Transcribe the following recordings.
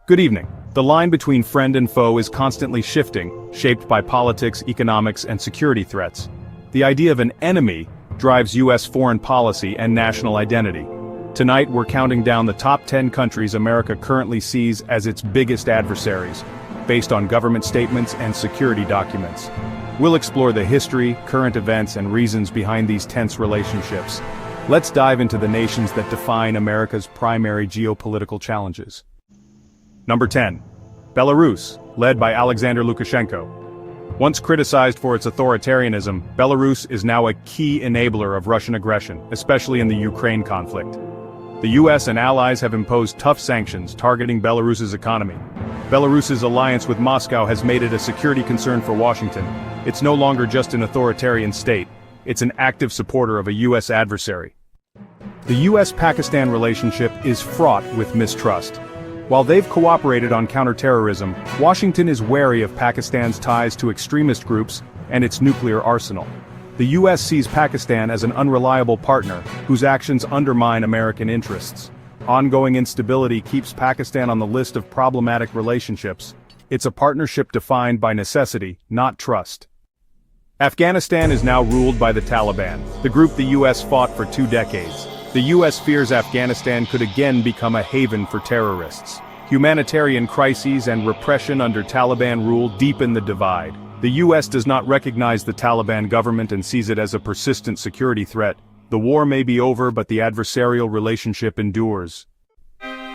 Good evening. The line between friend and foe is constantly shifting, shaped by politics, economics, and security threats. The idea of an enemy drives U.S. foreign policy and national identity. Tonight we're counting down the top 10 countries America currently sees as its biggest adversaries, based on government statements and security documents. We'll explore the history, current events, and reasons behind these tense relationships. Let's dive into the nations that define America's primary geopolitical challenges. Number 10. Belarus, led by Alexander Lukashenko. Once criticized for its authoritarianism, Belarus is now a key enabler of Russian aggression, especially in the Ukraine conflict. The US and allies have imposed tough sanctions targeting Belarus's economy. Belarus's alliance with Moscow has made it a security concern for Washington. It's no longer just an authoritarian state, it's an active supporter of a US adversary. The US-Pakistan relationship is fraught with mistrust. While they've cooperated on counterterrorism, Washington is wary of Pakistan's ties to extremist groups and its nuclear arsenal. The US sees Pakistan as an unreliable partner whose actions undermine American interests. Ongoing instability keeps Pakistan on the list of problematic relationships. It's a partnership defined by necessity, not trust. Afghanistan is now ruled by the Taliban, the group the US fought for 2 decades. The US fears Afghanistan could again become a haven for terrorists. Humanitarian crises and repression under Taliban rule deepen the divide. The US does not recognize the Taliban government and sees it as a persistent security threat. The war may be over, but the adversarial relationship endures.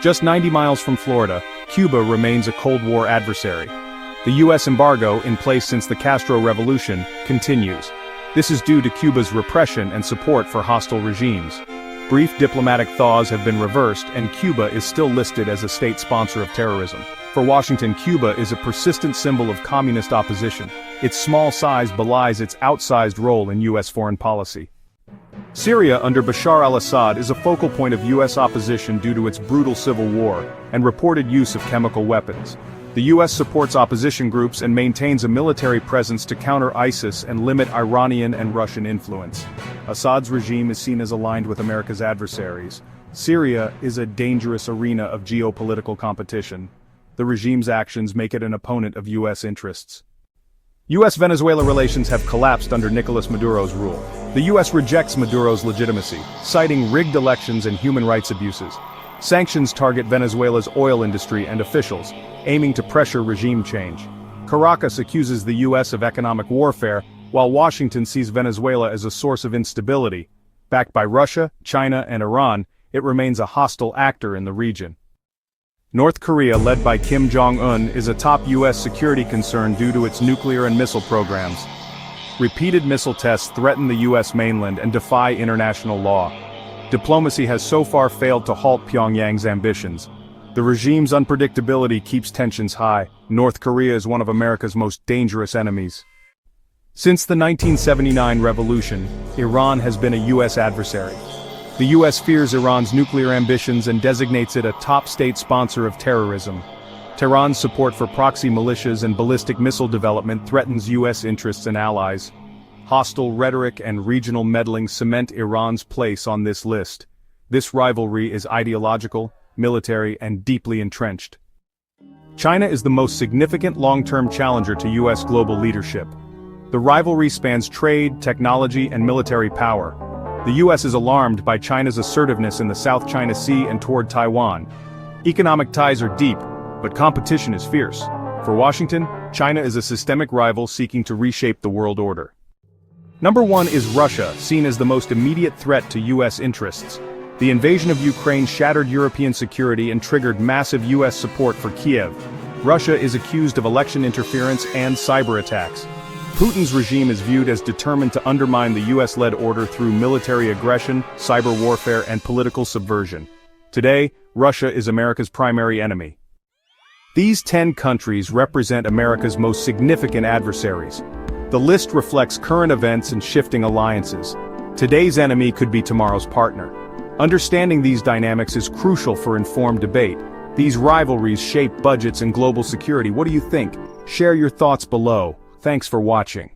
Just 90 miles from Florida, Cuba remains a Cold War adversary. The US embargo, in place since the Castro Revolution, continues. This is due to Cuba's repression and support for hostile regimes. Brief diplomatic thaws have been reversed, and Cuba is still listed as a state sponsor of terrorism. For Washington, Cuba is a persistent symbol of communist opposition. Its small size belies its outsized role in US foreign policy. Syria under Bashar al-Assad is a focal point of US opposition due to its brutal civil war and reported use of chemical weapons. The US supports opposition groups and maintains a military presence to counter ISIS and limit Iranian and Russian influence. Assad's regime is seen as aligned with America's adversaries. Syria is a dangerous arena of geopolitical competition. The regime's actions make it an opponent of US interests. US-Venezuela relations have collapsed under Nicolas Maduro's rule. The US rejects Maduro's legitimacy, citing rigged elections and human rights abuses. Sanctions target Venezuela's oil industry and officials, aiming to pressure regime change. Caracas accuses the US of economic warfare, while Washington sees Venezuela as a source of instability. Backed by Russia, China, and Iran, it remains a hostile actor in the region. North Korea, led by Kim Jong-un, is a top US security concern due to its nuclear and missile programs. Repeated missile tests threaten the US mainland and defy international law. Diplomacy has so far failed to halt Pyongyang's ambitions. The regime's unpredictability keeps tensions high. North Korea is one of America's most dangerous enemies. Since the 1979 revolution, Iran has been a US adversary. The US fears Iran's nuclear ambitions and designates it a top state sponsor of terrorism. Tehran's support for proxy militias and ballistic missile development threatens US interests and allies. Hostile rhetoric and regional meddling cement Iran's place on this list. This rivalry is ideological, military, and deeply entrenched. China is the most significant long-term challenger to US global leadership. The rivalry spans trade, technology, and military power. The US is alarmed by China's assertiveness in the South China Sea and toward Taiwan. Economic ties are deep, but competition is fierce. For Washington, China is a systemic rival seeking to reshape the world order. Number 1 is Russia, seen as the most immediate threat to US interests. The invasion of Ukraine shattered European security and triggered massive US support for Kiev. Russia is accused of election interference and cyber attacks. Putin's regime is viewed as determined to undermine the US-led order through military aggression, cyber warfare, and political subversion. Today, Russia is America's primary enemy. These 10 countries represent America's most significant adversaries. The list reflects current events and shifting alliances. Today's enemy could be tomorrow's partner. Understanding these dynamics is crucial for informed debate. These rivalries shape budgets and global security. What do you think? Share your thoughts below. Thanks for watching.